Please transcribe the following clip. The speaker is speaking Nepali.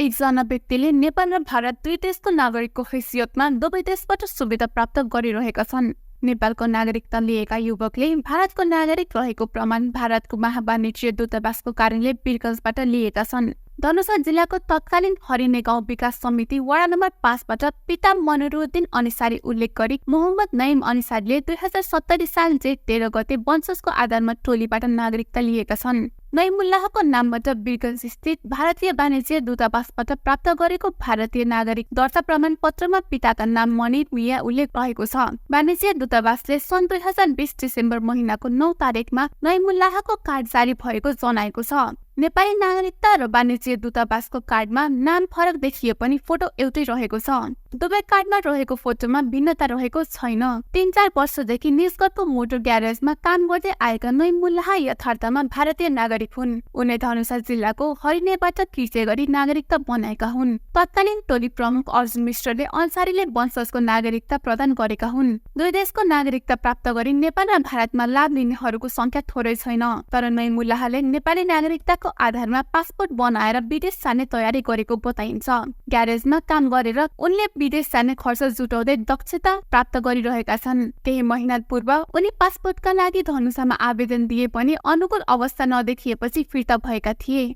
एकजना व्यक्तिले नेपाल र भारत दुई देशको नागरिकको हैसियतमा दुवै देशबाट सुविधा प्राप्त गरिरहेका छन्। नेपालको नागरिकता लिएका युवकले भारतको नागरिक रहेको प्रमाण भारतको महावाणिज्य दूतावासको कार्यालय बिरगंजबाट लिएका छन्। धनुषा जिल्लाको तत्कालीन हरिने गाउँ विकास समिति वडा नम्बर 5बाट पिता मनिरुद्दिन अन्सारी उल्लेख गरी मोहम्मद नाइम अन्सारीले 2070 साल जेठ 13 गते वंशजको आधारमा टोलीबाट नागरिकता लिएका छन्। नैमुल्लाहको नामबाट बिरगंज स्थित भारतीय वाणिज्य दूतावासबाट प्राप्त गरेको भारतीय नागरिक दर्ता प्रमाण पत्रमा पिताका नाम मनिर मिया उल्लेख रहेको छ। वाणिज्य दूतावासले सन् 2020 डिसेम्बर महिनाको 9 तारिकमा नैमुल्लाहको कार्ड जारी भएको जनाएको छ। नेपाली नागरिकता र वाणिज्य दूतावासको कार्डमा नाम फरक देखिए पनि फोटो एउटै रहेको छ। दुवै कार्डमा रहेको फोटोमा भिन्नता रहेको छैन। 3-4 वर्षदेखि निजगढको मोटर ग्यारेजमा काम गर्दै आएका नैमुल्लाह यथार्थमा भारतीय नागरिक हुन्। उनी धनुषा जिल्लाको हरिनेबाट किर्ते गरी नागरिकता बनाएका हुन्। तत्कालीन टोली प्रमुख अर्जुन मिश्रले अन्सारीले वंशजको नागरिकता प्रदान गरेका हुन्। दुई देशको नागरिकता प्राप्त गरी नेपाल र भारतमा लाभ लिनेहरूको संख्या थोरै छैन। तर नैमुल्लाहले नेपाली नागरिकता आधारमा पासपोर्ट बनाएर विदेश जाने तयारी गरेको बताइन्छ। ग्यारेजमा काम गरेर उनले विदेश जाने खर्च जुटाउँदै दक्षता प्राप्त गरिरहेका छन्। केही महिना पूर्व उनी पासपोर्टका लागि धनुषामा आवेदन दिए पनि अनुकूल अवस्था नदेखिएपछि फिर्ता भएका थिए।